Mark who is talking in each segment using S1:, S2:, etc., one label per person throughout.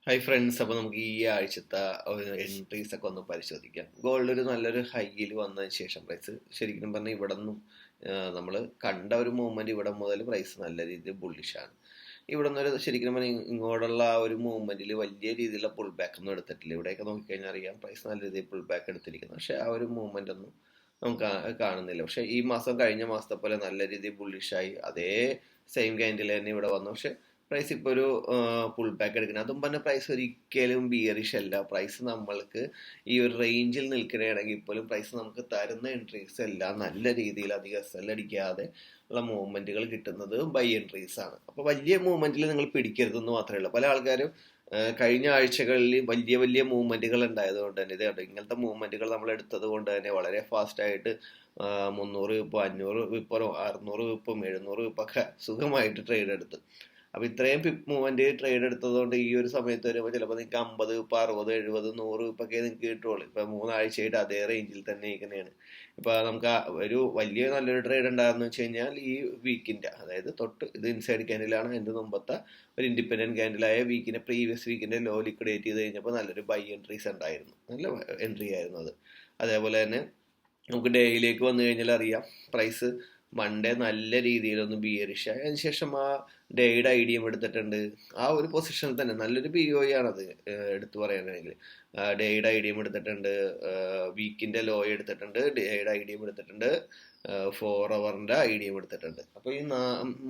S1: Hi friends, അപ്പോൾ നമുക്ക് ഈ ആഴ്ചത്തെ എൻട്രീസ് ഒക്കെ ഒന്ന് പരിശോധിക്കാം. ഗോൾഡ് ഒരു നല്ലൊരു ഹൈയിൽ വന്നതിന് ശേഷം പ്രൈസ് ശരിക്കും പറഞ്ഞാൽ ഇവിടെ നിന്നും നമ്മൾ കണ്ട ഒരു മൂവ്മെന്റ് ഇവിടെ മുതൽ പ്രൈസ് നല്ല രീതിയിൽ ബുള്ളിഷാണ്. ഇവിടെ നിന്നൊരു ശരിക്കും പറഞ്ഞാൽ ഇങ്ങോട്ടുള്ള ആ ഒരു മൂവ്മെന്റിൽ വലിയ രീതിയിലുള്ള പുൾ ബാക്ക് ഒന്നും എടുത്തിട്ടില്ല. ഇവിടെയൊക്കെ നോക്കിക്കഴിഞ്ഞാൽ അറിയാം പ്രൈസ് നല്ല രീതിയിൽ പുൾ ബാക്ക് എടുത്തിരിക്കുന്നു. പക്ഷേ ആ ഒരു മൂവ്മെന്റ് ഒന്നും നമുക്ക് കാണുന്നില്ല. പക്ഷേ ഈ മാസം കഴിഞ്ഞ മാസത്തെ പോലെ നല്ല രീതിയിൽ ബുള്ളിഷായി അതേ സെയിം ക്യാൻഡിൽ തന്നെ ഇവിടെ വന്നു. പക്ഷേ പ്രൈസ് ഇപ്പോൾ ഒരു പുൾ ബാക്ക് എടുക്കുന്നത് അതും പറഞ്ഞ പ്രൈസ് ഒരിക്കലും ബിയറിഷ് അല്ല. പ്രൈസ് നമ്മൾക്ക് ഈ ഒരു റേഞ്ചിൽ നിൽക്കുകയാണെങ്കിൽ പോലും പ്രൈസ് നമുക്ക് തരുന്ന എൻട്രീസ് എല്ലാം നല്ല രീതിയിൽ അധികം സെൽ അടിക്കാതെ ഉള്ള മൂവ്മെന്റുകൾ കിട്ടുന്നത് ബൈ എൻട്രീസ് ആണ്. അപ്പോൾ വലിയ മൂവ്മെന്റിൽ നിങ്ങൾ പിടിക്കരുതെന്ന് മാത്രമേ ഉള്ളൂ. പല ആൾക്കാരും കഴിഞ്ഞ ആഴ്ചകളിൽ വലിയ വലിയ മൂവ്മെന്റുകൾ ഉണ്ടായതുകൊണ്ട് തന്നെ ഇത് കണ്ടോ, ഇങ്ങനത്തെ മൂവ്മെന്റുകൾ നമ്മൾ എടുത്തത് കൊണ്ട് തന്നെ വളരെ ഫാസ്റ്റ് ആയിട്ട് 300 വിപ്പം 500 വിപ്പം 600 വിപ്പം 700 വിപ്പൊക്കെ സുഖമായിട്ട് ട്രേഡ് എടുത്ത്. അപ്പൊ ഇത്രയും പിപ്പ് മൂവ്മെന്റ് ട്രേഡ് എടുത്തതുകൊണ്ട് ഈ ഒരു സമയത്ത് വരുമ്പോൾ ചിലപ്പോൾ നിങ്ങൾക്ക് 50 ഇപ്പൊ 60 70 100 ഇപ്പൊക്കെ നിങ്ങൾക്ക് കിട്ടുള്ളൂ. ഇപ്പൊ 3 ആഴ്ചയായിട്ട് അതേ റേഞ്ചിൽ തന്നെ ഇരിക്കുന്നതാണ്. ഇപ്പൊ നമുക്ക് ഒരു വലിയ നല്ലൊരു ട്രേഡ് ഉണ്ടാകുന്ന വെച്ച് കഴിഞ്ഞാൽ ഈ വീക്കിന്റെ, അതായത് തൊട്ട് ഇത് ഇൻസൈഡ് ക്യാൻഡിലാണ്, അതിന്റെ മുമ്പത്തെ ഒരു ഇൻഡിപെൻഡന്റ് ക്യാൻഡിലായ വീക്കിന്റെ പ്രീവിയസ് വീക്കിന്റെ ലോ ലിക്വിഡേറ്റ് ചെയ്ത് കഴിഞ്ഞപ്പോൾ നല്ലൊരു ബൈ എൻട്രീസ് ഉണ്ടായിരുന്നു, നല്ല എൻട്രി ആയിരുന്നു അത്. അതേപോലെ തന്നെ നമുക്ക് ഡേയിലേക്ക് വന്നു കഴിഞ്ഞാൽ അറിയാം പ്രൈസ് മൺഡേ നല്ല രീതിയിലൊന്ന് ബിയറിഷ് ആയി. അതിനുശേഷം ആ ഡേയുടെ ഐഡിയം എടുത്തിട്ടുണ്ട്. ആ ഒരു പൊസിഷനിൽ തന്നെ നല്ലൊരു ബി ഒ ആണത്, എടുത്തു പറയാനാണെങ്കിൽ. ഡേയുടെ ഐഡിയം എടുത്തിട്ടുണ്ട്, വീക്കിന്റെ ലോ എടുത്തിട്ടുണ്ട്, ഡേയുടെ ഐഡിയം എടുത്തിട്ടുണ്ട്, 4 അവറിന്റെ ഐഡിയം എടുത്തിട്ടുണ്ട്. അപ്പൊ ഈ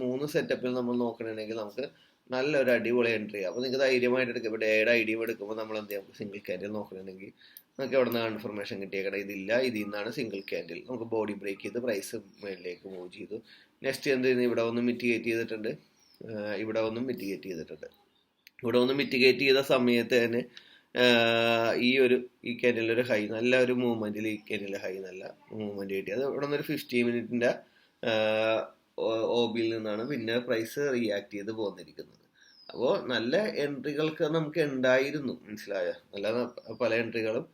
S1: 3 സെറ്റപ്പിൽ നമ്മൾ നോക്കണമെങ്കിൽ നമുക്ക് നല്ലൊരു അടിപൊളി എൻട്രി. അപ്പൊ നിങ്ങൾക്ക് ധൈര്യമായിട്ട് എടുക്കാം. ഇപ്പൊ ഡേയുടെ ഐഡിയം എടുക്കുമ്പോൾ നമ്മൾ എന്ത് ചെയ്യാം, സിംഗിൾ ക്യാൻഡിൽ നോക്കണമെങ്കിൽ നമുക്ക് എവിടെ നിന്നാണ് കൺഫർമേഷൻ കിട്ടിയേക്കണം, ഇതില്ല, ഇതിൽ നിന്നാണ് സിംഗിൾ ക്യാൻഡിൽ. നമുക്ക് ബോഡി ബ്രേക്ക് ചെയ്ത് പ്രൈസ് മേളിലേക്ക് മൂവ് ചെയ്തു. നെക്സ്റ്റ് എന്ത് ചെയ്യുന്നു, ഇവിടെ ഒന്ന് മിറ്റിഗേറ്റ് ചെയ്തിട്ടുണ്ട്, ഇവിടെ ഒന്നും മിറ്റിഗേറ്റ് ചെയ്തിട്ടുണ്ട്. ഇവിടെ ഒന്ന് മിറ്റിഗേറ്റ് ചെയ്ത സമയത്ത് തന്നെ ഈ ക്യാൻഡിലൊരു ഹൈ, നല്ല ഒരു മൂവ്മെന്റിൽ ഈ ക്യാൻഡിലെ ഹൈ നല്ല മൂവ്മെന്റ് കിട്ടി. അത് ഇവിടെ നിന്നൊരു 15 മിനിറ്റിന്റെ ഒ ബിയിൽ നിന്നാണ് പിന്നെ പ്രൈസ് റിയാക്ട് ചെയ്ത് പോന്നിരിക്കുന്നത്. അപ്പോൾ നല്ല എൻട്രികൾക്ക് നമുക്ക് ഉണ്ടായിരുന്നു, മനസ്സിലായ നല്ല പല എൻട്രികളും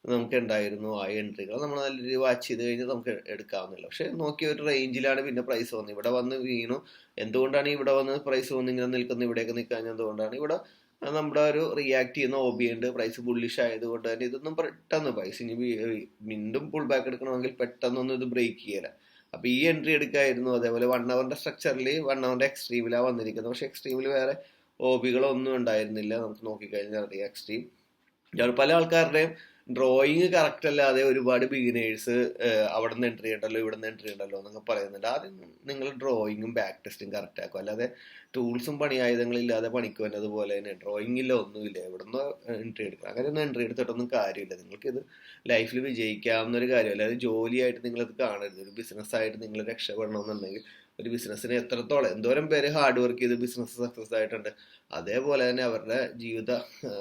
S1: നമുക്ക് ഉണ്ടായിരുന്നു. ആ എൻട്രികൾ നമ്മൾ നല്ല രീതിയിൽ വാച്ച് ചെയ്ത് കഴിഞ്ഞാൽ നമുക്ക് എടുക്കാവുന്നില്ല. പക്ഷെ നോക്കിയ ഒരു റേഞ്ചിലാണ് പിന്നെ പ്രൈസ് വന്നത്, ഇവിടെ വന്ന് വീണു. എന്തുകൊണ്ടാണ് ഇവിടെ വന്ന് പ്രൈസ് വന്ന് ഇങ്ങനെ നിൽക്കുന്നത്, ഇവിടെയൊക്കെ നിൽക്കാൻ എന്തുകൊണ്ടാണ്, ഇവിടെ നമ്മുടെ ഒരു റിയാക്ട് ചെയ്യുന്ന ഒബി ഉണ്ട്. പ്രൈസ് ബുള്ളിഷ് ആയതുകൊണ്ട് തന്നെ ഇതൊന്നും പെട്ടെന്ന് പ്രൈസ് ഇനി വീണ്ടും പുൾ ബാക്ക് എടുക്കണമെങ്കിൽ പെട്ടെന്നൊന്നും ഇത് ബ്രേക്ക് ചെയ്യല. അപ്പൊ ഈ എൻട്രി എടുക്കായിരുന്നു. അതേപോലെ 1 അവറിന്റെ സ്ട്രക്ചറിൽ 1 അവറിന്റെ എക്സ്ട്രീമിലാണ് വന്നിരിക്കുന്നത്. പക്ഷെ എക്സ്ട്രീമിൽ വേറെ ഒബികളൊന്നും ഉണ്ടായിരുന്നില്ല. നമുക്ക് നോക്കിക്കഴിഞ്ഞാൽ അറിയാം എക്സ്ട്രീം പല ആൾക്കാരുടെയും ഡ്രോയിങ് കറക്റ്റ് അല്ലാതെ ഒരുപാട് ബിഗിനേഴ്സ് അവിടെ നിന്ന് എൻട്രി ഉണ്ടല്ലോ ഇവിടെ നിന്ന് എൻട്രി ഉണ്ടല്ലോ എന്നൊക്കെ പറയുന്നുണ്ട്. ആദ്യം നിങ്ങൾ ഡ്രോയിങ്ങും ബാക്ക് ടെസ്റ്റും കറക്റ്റ് ആക്കും. അല്ലാതെ ടൂൾസും പണി ആയുധങ്ങളില്ലാതെ പണിക്ക് വന്നതുപോലെ തന്നെ ഡ്രോയിങ് ഇല്ല, ഒന്നുമില്ല, എവിടെ നിന്ന് എൻട്രി എടുക്കണം. അങ്ങനെയൊന്നും എൻട്രി എടുത്തിട്ടൊന്നും കാര്യമില്ല. നിങ്ങൾക്ക് ഇത് ലൈഫിൽ വിജയിക്കാവുന്ന ഒരു കാര്യം, അല്ലാതെ ജോലിയായിട്ട് നിങ്ങളിത് കാണരുത്. ഒരു ബിസിനസ്സായിട്ട് നിങ്ങൾ രക്ഷപ്പെടണമെന്നുണ്ടെങ്കിൽ ഒരു ബിസിനസ്സിന് എന്തോരം പേര് ഹാർഡ് വർക്ക് ചെയ്ത് ബിസിനസ് സക്സസ് ആയിട്ടുണ്ട്. അതേപോലെ തന്നെ അവരുടെ ജീവിത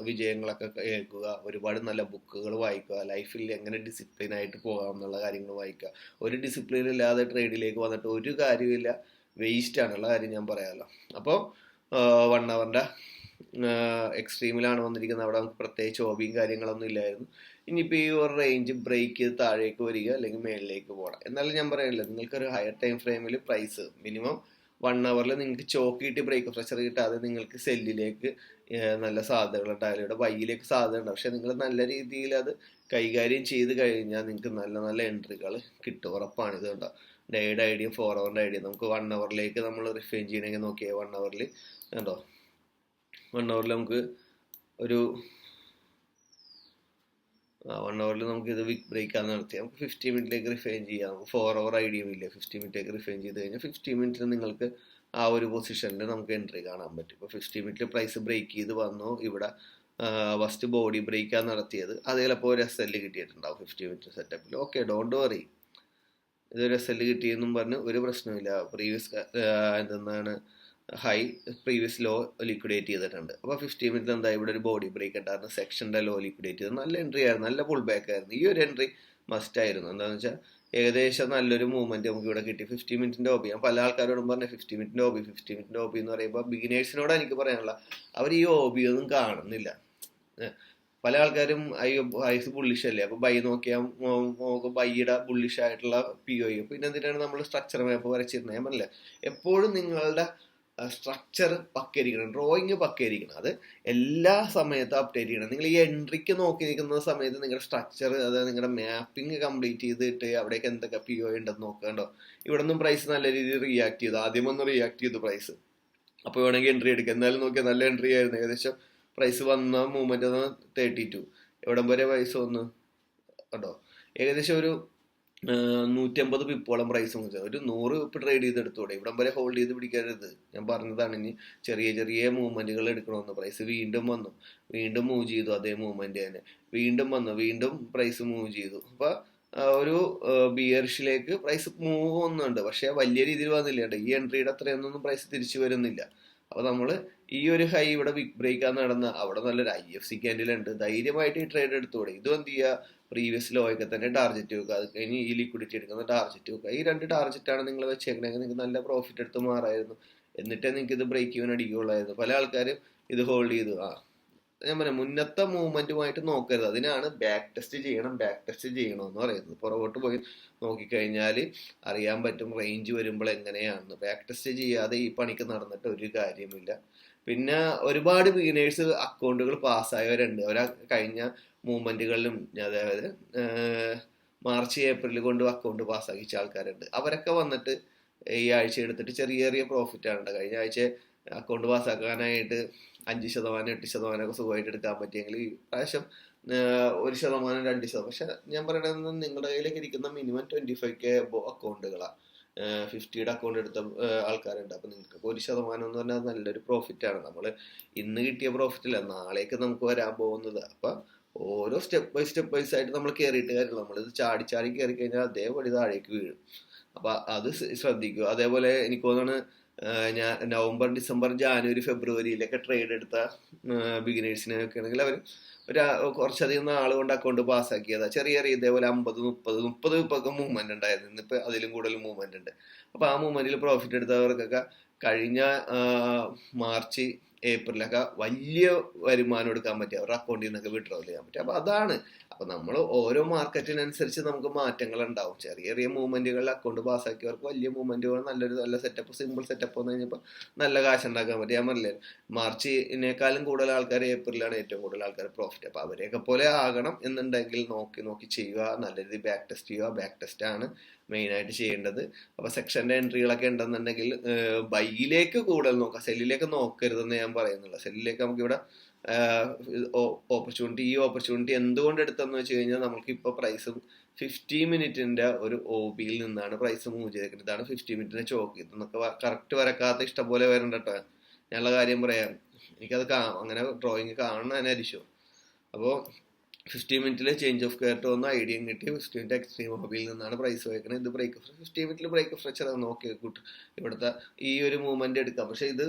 S1: വിജയങ്ങളൊക്കെ കേൾക്കുക, ഒരുപാട് നല്ല ബുക്കുകൾ വായിക്കുക, ലൈഫിൽ എങ്ങനെ ഡിസിപ്ലിൻ ആയിട്ട് പോകാം എന്നുള്ള കാര്യങ്ങൾ വായിക്കുക. ഒരു ഡിസിപ്ലിൻ ഇല്ലാതെ ട്രേഡിലേക്ക് വന്നിട്ട് ഒരു കാര്യമില്ല, വേസ്റ്റ് ആണുള്ള കാര്യം ഞാൻ പറയാമല്ലോ. അപ്പോൾ 1 അവറിന്റെ എക്സ്ട്രീമിലാണ് വന്നിരിക്കുന്നത്. അവിടെ നമുക്ക് പ്രത്യേകിച്ച് ഹോബിയും കാര്യങ്ങളൊന്നും ഇല്ലായിരുന്നു. ഇനിയിപ്പോൾ ഈ ഒരു റേഞ്ച് ബ്രേക്ക് ചെയ്ത് താഴേക്ക് വരിക അല്ലെങ്കിൽ മേളിലേക്ക് പോകണം. എന്നാലും ഞാൻ പറയുന്നില്ല, നിങ്ങൾക്കൊരു ഹയർ ടൈം ഫ്രെയിമിൽ പ്രൈസ് മിനിമം 1 അവറിൽ നിങ്ങൾക്ക് ചോക്ക് കിട്ടി ബ്രേക്ക് പ്രഷർ കിട്ടാതെ നിങ്ങൾക്ക് സെല്ലിലേക്ക് നല്ല സാധ്യതകളുണ്ടായാലും ഇവിടെ ബൈയിലേക്ക് സാധ്യത ഉണ്ട്. പക്ഷെ നിങ്ങൾ നല്ല രീതിയിൽ അത് കൈകാര്യം ചെയ്ത് കഴിഞ്ഞാൽ നിങ്ങൾക്ക് നല്ല നല്ല എൻട്രികൾ കിട്ടും, ഉറപ്പാണ്. ഇത് കണ്ടോ, ഡേയുടെ ഐഡിയും 4 അവറിന്റെ ഐഡിയും നമുക്ക് 1 അവറിലേക്ക് നമ്മൾ റിഫൈൻ ചെയ്യണമെങ്കിൽ നോക്കിയാൽ 1 അവറിൽ കണ്ടോ, 1 അവറിൽ നമുക്ക് ഒരു 1 അവറിൽ നമുക്ക് ഇത് വിക്ക് ബ്രേക്കാന്ന് നടത്തി നമുക്ക് 50 മിനിറ്റിലേക്ക് റിഫൈൻ ചെയ്യാം. നമുക്ക് 4 അവർ ഐഡിയയും ഇല്ല. 50 മിനിറ്റിലേക്ക് റിഫൈൻ ചെയ്ത് കഴിഞ്ഞാൽ 50 മിനിറ്റിൽ നിങ്ങൾക്ക് ആ ഒരു പൊസിഷനിൽ നമുക്ക് എൻട്രി കാണാൻ പറ്റും. ഇപ്പോൾ 50 മിനിറ്റിൽ പ്രൈസ് ബ്രേക്ക് ചെയ്ത് വന്നു. ഇവിടെ ഫസ്റ്റ് ബോഡി ബ്രേക്കാണ് നടത്തിയത്. അത് ചിലപ്പോൾ ഒരു എസ് എൽ കിട്ടിയിട്ടുണ്ടാവും 50 മിനിറ്റ് സെറ്റപ്പിൽ. ഓക്കെ, ഡോണ്ട് വറി, ഇതൊരു എസ് എൽ കിട്ടിയെന്നും പറഞ്ഞ് ഒരു പ്രശ്നമില്ല. പ്രീവിയസ് എന്തെന്നാണ് ഹൈ പ്രീവിയസ് ലോ ലിക്വിഡേറ്റ് ചെയ്തിട്ടുണ്ട്. അപ്പോൾ 50 മിനിറ്റിൽ എന്താ, ഇവിടെ ഒരു ബോഡി ബ്രേക്ക് ഉണ്ടായിരുന്നു, സെക്ഷന്റെ ലോ ലിക്വിഡേറ്റ് ചെയ്ത് നല്ല എൻട്രി ആയിരുന്നു, നല്ല പുൾ ബാക്ക് ആയിരുന്നു. ഈ ഒരു എൻട്രി മസ്റ്റ് ആയിരുന്നു. എന്താണെന്ന് വെച്ചാൽ ഏകദേശം നല്ലൊരു മൂവ്മെന്റ് നമുക്ക് ഇവിടെ കിട്ടി. 50 മിനിറ്റിന്റെ ഓബി ഞാൻ പല ആൾക്കാരോടും പറഞ്ഞു, 50 മിനിറ്റിന്റെ ഓബി എന്ന് പറയുമ്പോൾ ബിഗിനേഴ്സിനോട് എനിക്ക് പറയാനുള്ള, അവർ ഈ ഓബി ഒന്നും കാണുന്നില്ല. പല ആൾക്കാരും ഐസ് ബുള്ളിഷ് അല്ലേ, അപ്പൊ ബൈ നോക്കിയാൽ ബൈയുടെ ബുള്ളിഷ് ആയിട്ടുള്ള പി ഒ. പിന്നെ എന്തിനാണ് നമ്മൾ സ്ട്രക്ചർ മാപ്പ് വരച്ചിരുന്നത്? ഞാൻ പറഞ്ഞില്ല, എപ്പോഴും നിങ്ങളുടെ സ്ട്രക്ചർ പക്കയിരിക്കണം, ഡ്രോയിങ് പക്കയിരിക്കണം. അത് എല്ലാ സമയത്തും അപ്ഡേറ്റ് ചെയ്യണം. നിങ്ങൾ ഈ എൻട്രിക്ക് നോക്കി നിൽക്കുന്ന സമയത്ത് നിങ്ങളുടെ സ്ട്രക്ചർ, അതായത് നിങ്ങളുടെ മാപ്പിംഗ് കംപ്ലീറ്റ് ചെയ്തിട്ട് അവിടേക്ക് എന്തൊക്കെ PO ഉണ്ടെന്ന് നോക്കണ്ടോ. ഇവിടെ നിന്നും പ്രൈസ് നല്ല രീതിയിൽ റിയാക്ട് ചെയ്തു, ആദ്യം ഒന്ന് റിയാക്ട് ചെയ്തു പ്രൈസ്. അപ്പോൾ വേണമെങ്കിൽ എൻട്രി എടുക്കുക. എന്നാലും നോക്കിയാൽ നല്ല എൻട്രി ആയിരുന്നു. ഏകദേശം പ്രൈസ് വന്ന മൂവ്മെന്റ് 32. എവിടം വരെ പ്രൈസ് വന്നു കേട്ടോ, ഏകദേശം ഒരു 150 പിപ്പോളം പ്രൈസ് ഒരു 100 പിപ്പ് ട്രേഡ് ചെയ്ത് എടുത്തൂടെ. ഇവിടം വരെ ഹോൾഡ് ചെയ്ത് പിടിക്കരുത്. ഞാൻ പറഞ്ഞതാണ്, ഇനി ചെറിയ ചെറിയ മൂവ്മെന്റുകൾ എടുക്കണമെന്ന്. പ്രൈസ് വീണ്ടും വന്നു, വീണ്ടും മൂവ് ചെയ്തു, അതേ മൂവ്മെന്റ് തന്നെ വീണ്ടും വന്നു, വീണ്ടും പ്രൈസ് മൂവ് ചെയ്തു. അപ്പൊ ഒരു ബിയർഷിലേക്ക് പ്രൈസ് മൂവ് വന്നുണ്ട്, പക്ഷെ വലിയ രീതിയിൽ വന്നില്ല. ഈ എൻട്രിയുടെ അത്രയൊന്നും പ്രൈസ് തിരിച്ചു വരുന്നില്ല. അപ്പൊ നമ്മള് ഈ ഒരു ഹൈ ഇവിടെ ബിഗ് ബ്രേക്ക് നടന്ന അവിടെ നല്ലൊരു IFC ക്യാൻഡിൽ ഉണ്ട്, ധൈര്യമായിട്ട് ഈ ട്രേഡ് എടുത്തുകൂടെ. ഇതും എന്ത് ചെയ്യുക, പ്രീവിയസ് ലോയൊക്കെ തന്നെ ടാർജറ്റ് വെക്കുക. അത് കഴിഞ്ഞ് ഈ ലിക്വിഡിറ്റി എടുക്കുന്ന ടാർജറ്റ് വെക്കുക. ഈ 2 ടാർജറ്റാണ് നിങ്ങൾ വെച്ചേക്കണമെങ്കിൽ നിങ്ങൾക്ക് നല്ല പ്രോഫിറ്റ് എടുത്ത് മാറായിരുന്നു. എന്നിട്ടേ നിങ്ങൾക്ക് ഇത് ബ്രേക്ക് ചെയ്യാൻ അടിക്കുകയുള്ളായിരുന്നു. പല ആൾക്കാരും ഇത് ഹോൾഡ് ചെയ്തു. ഞാൻ പറയാം, മുന്നത്തെ മൂവ്മെന്റുമായിട്ട് നോക്കരുത്. അതിനാണ് ബാക്ക് ടെസ്റ്റ് ചെയ്യണമെന്ന് പറയുന്നത്. പുറകോട്ട് പോയി നോക്കിക്കഴിഞ്ഞാൽ അറിയാൻ പറ്റും റേഞ്ച് വരുമ്പോൾ എങ്ങനെയാണെന്ന്. ബാക്ക് ടെസ്റ്റ് ചെയ്യാതെ ഈ പണിക്ക് നടന്നിട്ട് ഒരു കാര്യമില്ല. പിന്നെ ഒരുപാട് ബിഗിനേഴ്സ് അക്കൗണ്ടുകൾ പാസ്സായവരുണ്ട്. അവരാ കഴിഞ്ഞ മൂവ്മെന്റുകളിലും, അതായത് മാർച്ച് ഏപ്രിൽ കൊണ്ട് അക്കൗണ്ട് പാസ്സാക്കിച്ച ആൾക്കാരുണ്ട്. അവരൊക്കെ വന്നിട്ട് ഈ ആഴ്ച എടുത്തിട്ട് ചെറിയ ചെറിയ പ്രോഫിറ്റ് ആണ്. കഴിഞ്ഞ ആഴ്ച അക്കൗണ്ട് പാസ്സാക്കാനായിട്ട് 5%, 8% ഒക്കെ സുഖമായിട്ട് എടുക്കാൻ പറ്റിയെങ്കിൽ ഈ പ്രാവശ്യം 1%, 2%. പക്ഷെ ഞാൻ പറയണത് നിങ്ങളുടെ കയ്യിലേക്ക് ഇരിക്കുന്ന മിനിമം 25K അക്കൗണ്ടുകളാണ്. 50യുടെ അക്കൗണ്ട് എടുത്ത ആൾക്കാരുണ്ട്. അപ്പൊ നിങ്ങൾക്ക് 1% എന്ന് പറഞ്ഞാൽ നല്ലൊരു പ്രോഫിറ്റ് ആണ്. നമ്മൾ ഇന്ന് കിട്ടിയ പ്രോഫിറ്റ് അല്ല നാളേക്ക് നമുക്ക് വരാൻ പോകുന്നത്. അപ്പൊ ഓരോ സ്റ്റെപ്പ് ബൈ ആയിട്ട് നമ്മൾ കയറിയിട്ട് കാര്യമില്ല. നമ്മളിത് ചാടി കയറി കഴിഞ്ഞാൽ അതേപടി താഴേക്ക് വീഴും. അപ്പൊ അത് ശ്രദ്ധിക്കുക. അതേപോലെ എനിക്ക് തോന്നുന്നു ഞാൻ നവംബർ, ഡിസംബർ, ജാനുവരി, ഫെബ്രുവരിയിലൊക്കെ ട്രേഡ് എടുത്ത ബിഗിനേഴ്സിനൊക്കെ ആണെങ്കിൽ അവർ കുറച്ചധികം നാൾ കൊണ്ട് അക്കൗണ്ട് പാസ്സാക്കിയതാ. ചെറിയ ഇതേപോലെ 50, 30 ഇപ്പൊക്കെ മൂവ്മെന്റ് ഉണ്ടായിരുന്നു. ഇന്നിപ്പോ അതിലും കൂടുതൽ മൂവ്മെന്റ് ഉണ്ട്. അപ്പൊ ആ മൂവ്മെന്റിൽ പ്രോഫിറ്റ് എടുത്തവർക്കൊക്കെ കഴിഞ്ഞ മാർച്ച്, ഏപ്രിലൊക്കെ വലിയ വരുമാനം എടുക്കാൻ പറ്റും. അവരുടെ അക്കൗണ്ടിൽ നിന്നൊക്കെ വിഡ്രോ ചെയ്യാൻ പറ്റും. അപ്പൊ അതാണ്. അപ്പൊ നമ്മൾ ഓരോ മാർക്കറ്റിനനുസരിച്ച് നമുക്ക് മാറ്റങ്ങൾ ഉണ്ടാവും. ചെറിയ ചെറിയ മൂവ്മെന്റുകളിൽ അക്കൗണ്ട് പാസ്സാക്കിയവർക്ക് വലിയ മൂവ്മെന്റുകൾ നല്ല സെറ്റപ്പ്, സിമ്പിൾ സെറ്റപ്പ് വന്നു കഴിഞ്ഞപ്പോൾ നല്ല കാശ് ഉണ്ടാക്കാൻ പറ്റും. ഞാൻ പറഞ്ഞില്ലേ, മാർച്ചിനേക്കാളും കൂടുതൽ ആൾക്കാർ ഏപ്രിലാണ് ഏറ്റവും കൂടുതൽ ആൾക്കാർ പ്രോഫിറ്റ്. അപ്പൊ അവരെയൊക്കെ പോലെ ആകണം എന്നുണ്ടെങ്കിൽ നോക്കി ചെയ്യുക, നല്ല രീതിയിൽ ബാക്ക് ടെസ്റ്റ് ചെയ്യുക. ബാക്ക് ടെസ്റ്റ് ആണ് മെയിൻ ആയിട്ട് ചെയ്യേണ്ടത്. അപ്പൊ സെക്ഷന്റെ എൻട്രികളൊക്കെ ഉണ്ടെന്നുണ്ടെങ്കിൽ ബൈയിലേക്ക് കൂടുതൽ നോക്കാം, സെല്ലിലേക്ക് നോക്കരുതെന്ന് ഞാൻ പറയുന്നില്ല. സെല്ലിലേക്ക് നമുക്കിവിടെ ഈ ഓപ്പർച്യൂണിറ്റി എന്തുകൊണ്ട് എടുത്തെന്ന് വെച്ച് കഴിഞ്ഞാൽ നമുക്ക് ഇപ്പൊ പ്രൈസും 50 മിനിറ്റിന്റെ ഒരു OBയിൽ നിന്നാണ് പ്രൈസ് മൂവ് ചെയ്തേക്കുന്നത്. ഇതാണ് 50 മിനിറ്റിന്റെ ചോക്ക്. ഇതൊക്കെ കറക്റ്റ് വരക്കാത്ത ഇഷ്ടം പോലെ വരണ്ടട്ടോ. ഞാനുള്ള കാര്യം പറയാം, എനിക്കത് അങ്ങനെ ഡ്രോയിങ് കാണണം തന്നെ അരിശോ. അപ്പോൾ 50 മിനിറ്റിൽ ചേഞ്ച് ഓഫ് കെയർട്ട് വന്ന് ഐഡിയയും കിട്ടി. 50 മിനിറ്റ് എക്സ്ട്രീം ഹോബിയിൽ നിന്നാണ് പ്രൈസ് വയ്ക്കുന്നത്. ഇത് 50 മിനിറ്റിൽ ബ്രേക്ക് ഫ്രക്ചർ നോക്കി കൂട്ടും. ഇവിടുത്തെ ഈ ഒരു മൂവ്മെന്റ് എടുക്കാം. പക്ഷെ ഇത്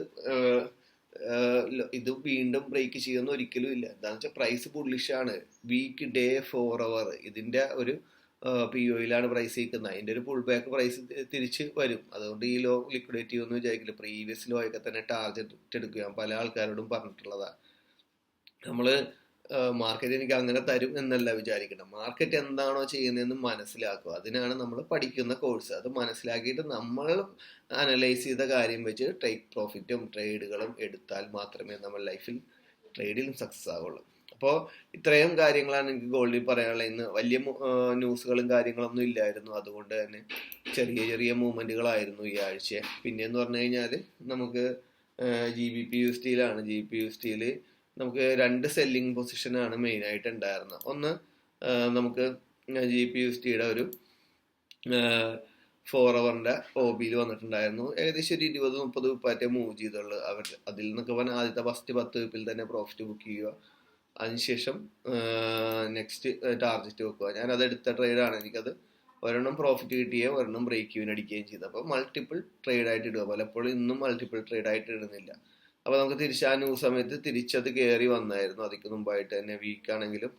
S1: വീണ്ടും ബ്രേക്ക് ചെയ്യുന്ന ഒരിക്കലും ഇല്ല. എന്താണെന്ന് വെച്ചാൽ പ്രൈസ് ബുള്ളിഷ് ആണ്. വീക്ക്, ഡേ, 4 അവർ ഇതിന്റെ ഒരു POയിലാണ് പ്രൈസ് നിൽക്കുന്നത്. അതിന്റെ ഒരു പുൾ ബാക്ക് പ്രൈസ് തിരിച്ച് വരും. അതുകൊണ്ട് ഈ ലോ ലിക്വിഡേറ്റ് ചെയ്യുമെന്ന് വിചാരിക്കില്ല. പ്രീവിയസ് ലോ ഒക്കെ തന്നെ ടാർഗറ്റ് എടുക്കുക. പല ആൾക്കാരോടും പറഞ്ഞിട്ടുള്ളതാണ്. നമ്മള് മാർക്കറ്റ് എനിക്ക് അങ്ങനെ തരും എന്നല്ല വിചാരിക്കണം. മാർക്കറ്റ് എന്താണോ ചെയ്യുന്നതെന്ന് മനസ്സിലാക്കുക. അതിനാണ് നമ്മൾ പഠിക്കുന്ന കോഴ്സ്. അത് മനസ്സിലാക്കിയിട്ട് നമ്മൾ അനലൈസ് ചെയ്ത കാര്യം വെച്ച് ടേക്ക് പ്രോഫിറ്റും ട്രേഡുകളും എടുത്താൽ മാത്രമേ നമ്മൾ ലൈഫിൽ ട്രേഡിലും സക്സസ് ആവുള്ളൂ. അപ്പോൾ ഇത്രയും കാര്യങ്ങളാണ് എനിക്ക് ഗോൾഡിൽ പറയാനുള്ളത്. ഇന്ന് വലിയ ന്യൂസുകളും കാര്യങ്ങളൊന്നും ഇല്ലായിരുന്നു. അതുകൊണ്ട് തന്നെ ചെറിയ ചെറിയ മൂവ്മെന്റുകളായിരുന്നു ഈ ആഴ്ച. പിന്നെയെന്ന് പറഞ്ഞു കഴിഞ്ഞാൽ നമുക്ക് GBP/USDയിലാണ്. GBP/USDയിൽ നമുക്ക് 2 സെല്ലിംഗ് പൊസിഷനാണ് മെയിൻ ആയിട്ട് ഉണ്ടായിരുന്നത്. ഒന്ന്, നമുക്ക് GBP/USDയുടെ ഒരു 4 അവറിന്റെ OBയിൽ വന്നിട്ടുണ്ടായിരുന്നു. ഏകദേശം ഒരു 20-30 വിപ്പാറ്റേ മൂവ് ചെയ്തുള്ളൂ. അതിൽ നിന്നൊക്കെ പറഞ്ഞാൽ ആദ്യത്തെ ഫസ്റ്റ് 10 വിപ്പിൽ തന്നെ പ്രോഫിറ്റ് ബുക്ക് ചെയ്യുക. അതിനുശേഷം നെക്സ്റ്റ് ടാർഗറ്റ് വെക്കുക. ഞാനത് എടുത്ത ട്രേഡാണ്. എനിക്കത് ഒരെണ്ണം പ്രോഫിറ്റ് കിട്ടുകയും ഒരെണ്ണം ബ്രേക്ക് ഈവൻ അടിക്കുകയും ചെയ്തു. അപ്പോൾ മൾട്ടിപ്പിൾ ട്രേഡ് ആയിട്ട് ഇടുക. പലപ്പോഴും ഇന്നും മൾട്ടിപ്പിൾ ട്രേഡ് ആയിട്ട് ഇടുന്നില്ല. അപ്പൊ നമുക്ക് തിരിച്ച് ആ ന്യൂസ് സമയത്ത് തിരിച്ചത് കയറി വന്നായിരുന്നു. അതിക്ക് മുമ്പായിട്ട് തന്നെ വീക്കാണെങ്കിലും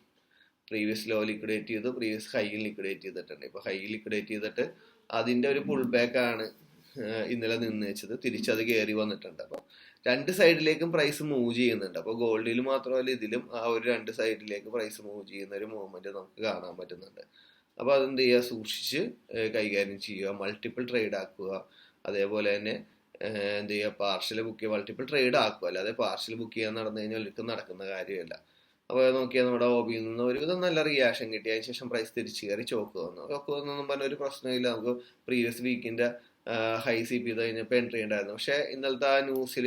S1: പ്രീവിയസ് ലോ ലിക്വിഡേറ്റ് ചെയ്തു, പ്രീവിയസ് ഹൈയിൽ ലിക്വിഡേറ്റ് ചെയ്തിട്ടുണ്ട്. ഇപ്പൊ ഹൈ ലിക്വിഡേറ്റ് ചെയ്തിട്ട് അതിന്റെ ഒരു പുൾ ബാക്ക് ആണ് ഇന്നലെ നിന്ന് വെച്ചത്. തിരിച്ചത് കയറി വന്നിട്ടുണ്ട്. അപ്പൊ 2 സൈഡിലേക്കും പ്രൈസ് മൂവ് ചെയ്യുന്നുണ്ട്. അപ്പൊ ഗോൾഡിൽ മാത്രമല്ല ഇതിലും ആ ഒരു 2 സൈഡിലേക്ക് പ്രൈസ് മൂവ് ചെയ്യുന്ന ഒരു മൂവ്മെന്റ് നമുക്ക് കാണാൻ പറ്റുന്നുണ്ട്. അപ്പൊ അതെന്ത് ചെയ്യുക, സൂക്ഷിച്ച് കൈകാര്യം ചെയ്യുക, മൾട്ടിപ്പിൾ ട്രേഡ് ആക്കുക. അതേപോലെ തന്നെ എന്ത് ചെയ്യുക, പാർഷ്യൽ ബുക്ക് ചെയ്യുക, മൾട്ടിപ്പിൾ ട്രേഡ് ആക്കുക. അല്ലാതെ പാർഷ്യൽ ബുക്ക് ചെയ്യാൻ നടന്നു കഴിഞ്ഞാൽ ഒരിക്കലും നടക്കുന്ന കാര്യമല്ല. അപ്പോൾ നോക്കിയാൽ നമ്മുടെ ഹോബിയിൽ നിന്ന് ഒരുവിധം നല്ല റിയാക്ഷൻ കിട്ടി. അതിന് ശേഷം പ്രൈസ് തിരിച്ചു കയറി ചോക്ക് വന്നു. ചോക്ക് വന്നൊന്നും പറഞ്ഞ ഒരു പ്രശ്നമില്ല. നമുക്ക് പ്രീവിയസ് വീക്കിന്റെ ഹൈ CP ചെയ്ത് കഴിഞ്ഞപ്പോൾ എൻട്രി ഉണ്ടായിരുന്നു. പക്ഷേ ഇന്നലത്തെ ആ ന്യൂസിൽ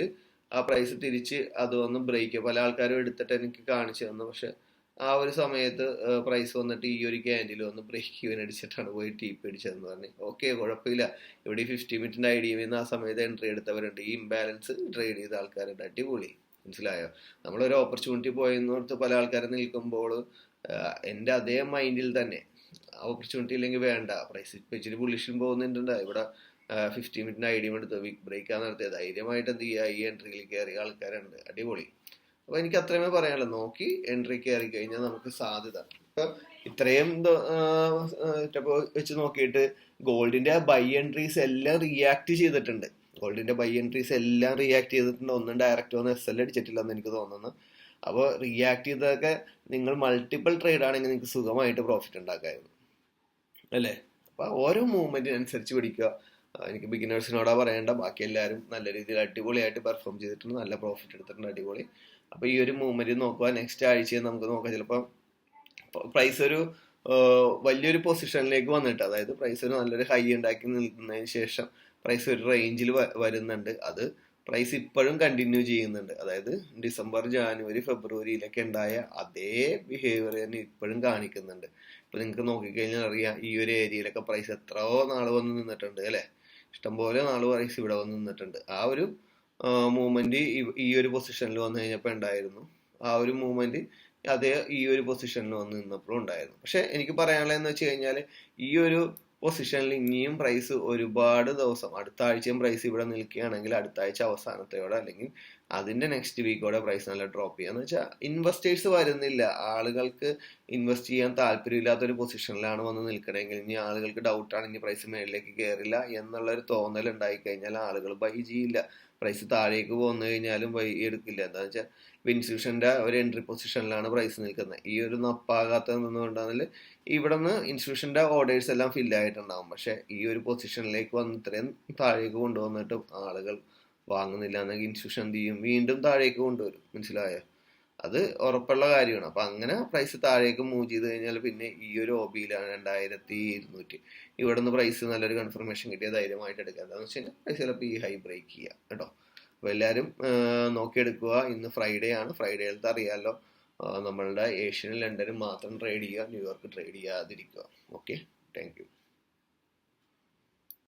S1: ആ പ്രൈസ് തിരിച്ച് അത് വന്ന് ബ്രേക്ക്, പല ആൾക്കാരും എടുത്തിട്ട് എനിക്ക് കാണിച്ചു തന്നു. പക്ഷെ ആ ഒരു സമയത്ത് പ്രൈസ് വന്നിട്ട് ഈ ഒരു ക്യാൻഡിൽ വന്ന് ബ്രേക്ക് ഈവൻ അടിച്ചിട്ടാണ് പോയി ടീപ്പ് അടിച്ചതെന്ന് പറഞ്ഞു. ഓക്കെ, കുഴപ്പമില്ല. ഇവിടെ 50 മിനിറ്റിന്റെ IDM ആ സമയത്ത് എൻട്രി എടുത്തവരുണ്ട്, ഈ ഇംബാലൻസ് ട്രേഡ് ചെയ്ത ആൾക്കാരുണ്ട്. അടിപൊളി, മനസ്സിലായോ? നമ്മളൊരു ഓപ്പർച്യൂണിറ്റി പോയെന്നോർത്ത് പല ആൾക്കാരും നിൽക്കുമ്പോൾ എൻ്റെ അതേ മൈൻഡിൽ തന്നെ ഓപ്പർച്യൂണിറ്റി ഇല്ലെങ്കിൽ വേണ്ട, പ്രൈസ് ഇപ്പം ഇച്ചിരി ബുള്ളിഷിൽ പോകുന്നുണ്ട്, ഇവിടെ 50 മിനിറ്റിന്റെ IDM എടുത്ത് വീക്ക് ബ്രേക്കാണ് നടത്തിയത്, ധൈര്യമായിട്ട് എന്ത് ചെയ്യുക, ഈ എൻട്രിയിൽ കയറിയ ആൾക്കാരുണ്ട്. അടിപൊളി. അപ്പൊ എനിക്ക് അത്രയുമേ പറയാനുള്ളൂ. നോക്കി എൻട്രി കയറി കഴിഞ്ഞാൽ നമുക്ക് സാധ്യത. ഇപ്പൊ ഇത്രയും വെച്ച് നോക്കിയിട്ട് ഗോൾഡിന്റെ ബൈ എൻട്രീസ് എല്ലാം റിയാക്ട് ചെയ്തിട്ടുണ്ട്. ഒന്നും ഡയറക്റ്റ് വന്ന് SL അടിച്ചിട്ടില്ലെന്ന് എനിക്ക് തോന്നുന്നു. അപ്പോൾ റിയാക്ട് ചെയ്തതൊക്കെ നിങ്ങൾ മൾട്ടിപ്പിൾ ട്രേഡ് ആണെങ്കിൽ നിങ്ങൾക്ക് സുഖമായിട്ട് പ്രോഫിറ്റ് ഉണ്ടാക്കായിരുന്നു, അല്ലേ? അപ്പൊ ഓരോ മൂവ്മെന്റിനനുസരിച്ച് പിടിക്കുക. എനിക്ക് ബിഗിനേഴ്സിനോടാ പറയേണ്ട, ബാക്കി എല്ലാവരും നല്ല രീതിയിൽ അടിപൊളിയായിട്ട് പെർഫോം ചെയ്തിട്ടുണ്ട്, നല്ല പ്രോഫിറ്റ് എടുത്തിട്ടുണ്ട്, അടിപൊളി. അപ്പൊ ഈ ഒരു മൂവ്മെന്റ് നോക്കുക. നെക്സ്റ്റ് ആഴ്ച നമുക്ക് നോക്കാം. ചിലപ്പോൾ പ്രൈസ് ഒരു വലിയൊരു പൊസിഷനിലേക്ക് വന്നിട്ട്, അതായത് പ്രൈസ് ഒരു നല്ലൊരു ഹൈ ഉണ്ടാക്കി നിൽക്കുന്നതിന് ശേഷം പ്രൈസ് ഒരു റേഞ്ചിൽ വരുന്നുണ്ട്. അത് പ്രൈസ് ഇപ്പോഴും കണ്ടിന്യൂ ചെയ്യുന്നുണ്ട്. അതായത് ഡിസംബർ, ജാനുവരി, ഫെബ്രുവരിയിലൊക്കെ ഉണ്ടായ അതേ ബിഹേവിയർ തന്നെ ഇപ്പോഴും കാണിക്കുന്നുണ്ട്. ഇപ്പൊ നിങ്ങൾക്ക് നോക്കിക്കഴിഞ്ഞാൽ അറിയാം, ഈ ഒരു ഏരിയയിലൊക്കെ പ്രൈസ് എത്രയോ നാള് വന്ന് നിന്നിട്ടുണ്ട്, അല്ലെ? ഇഷ്ടംപോലെ നാള് പ്രൈസ് ഇവിടെ വന്ന് നിന്നിട്ടുണ്ട്. ആ ഒരു മൂവ്മെന്റ് ഈ ഒരു പൊസിഷനിൽ വന്നു കഴിഞ്ഞപ്പോൾ ഉണ്ടായിരുന്നു. ആ ഒരു മൂവ്മെന്റ് അതേ ഈ ഒരു പൊസിഷനിൽ വന്ന് നിന്നപ്പോഴും ഉണ്ടായിരുന്നു. പക്ഷെ എനിക്ക് പറയാനുള്ളതെന്ന് വെച്ച് കഴിഞ്ഞാൽ, ഈ ഒരു പൊസിഷനിൽ ഇനിയും പ്രൈസ് ഒരുപാട് ദിവസം, അടുത്ത ആഴ്ചയും പ്രൈസ് ഇവിടെ നിൽക്കുകയാണെങ്കിൽ അടുത്ത ആഴ്ച അവസാനത്തോടെ അല്ലെങ്കിൽ അതിന്റെ നെക്സ്റ്റ് വീക്കോടെ പ്രൈസ് നല്ല ഡ്രോപ്പ് ചെയ്യാന്ന് വെച്ചാൽ ഇൻവെസ്റ്റേഴ്സ് വരുന്നില്ല. ആളുകൾക്ക് ഇൻവെസ്റ്റ് ചെയ്യാൻ താല്പര്യമില്ലാത്തൊരു പൊസിഷനിലാണ് വന്ന് നിൽക്കണമെങ്കിൽ, ഇനി ആളുകൾക്ക് ഡൗട്ടാണ് ഇനി പ്രൈസ് മേളിലേക്ക് കയറില്ല എന്നുള്ളൊരു തോന്നൽ ഉണ്ടായി കഴിഞ്ഞാൽ ആളുകൾ ബൈ ചെയ്യില്ല. പ്രൈസ് താഴേക്ക് പോന്നു കഴിഞ്ഞാലും ബൈ എടുക്കില്ല. എന്താണെന്ന് വെച്ചാൽ ഇൻസ്റ്റിറ്റ്യൂഷന്റെ ഒരു എൻട്രി പൊസിഷനിലാണ് പ്രൈസ് നിൽക്കുന്നത്. ഈ ഒരു നപ്പാകാത്തത് നിന്നുകൊണ്ടാണെങ്കിൽ ഇവിടെ നിന്ന് ഇൻസ്റ്റിറ്റ്യൂഷന്റെ ഓർഡേഴ്സ് എല്ലാം ഫില്ല് ആയിട്ടുണ്ടാവും. പക്ഷെ ഈ ഒരു പൊസിഷനിലേക്ക് വന്ന് ഇത്രയും താഴേക്ക് കൊണ്ടുവന്നിട്ടും ആളുകൾ വാങ്ങുന്നില്ല എന്നെങ്കിൽ ഇൻസ്റ്റിറ്റ്യൂഷൻ എന്ത് ചെയ്യും, വീണ്ടും താഴേക്ക് കൊണ്ടുവരും. മനസ്സിലായോ? അത് ഉറപ്പുള്ള കാര്യമാണ്. അപ്പൊ അങ്ങനെ പ്രൈസ് താഴേക്ക് മൂവ് ചെയ്ത് കഴിഞ്ഞാൽ പിന്നെ ഈ ഒരു OB-യിലാണ് 2200 ഇവിടെ നിന്ന് പ്രൈസ് നല്ലൊരു കൺഫർമേഷൻ കിട്ടിയ ധൈര്യമായിട്ട് എടുക്കുക. എന്താണെന്ന് വെച്ച് കഴിഞ്ഞാൽ പ്രൈസ് ചിലപ്പോൾ ഈ ഹൈ ബ്രേക്ക് ചെയ്യുക കേട്ടോ. അപ്പൊ എല്ലാവരും നോക്കിയെടുക്കുക. ഇന്ന് ഫ്രൈഡേ ആണ്. ഫ്രൈഡേയിലത്തെ അറിയാമല്ലോ, നമ്മളുടെ ഏഷ്യനും ലണ്ടനും മാത്രം ട്രേഡ് ചെയ്യുക, ന്യൂയോർക്ക് ട്രേഡ് ചെയ്യാതിരിക്കുക. Okay, thank you.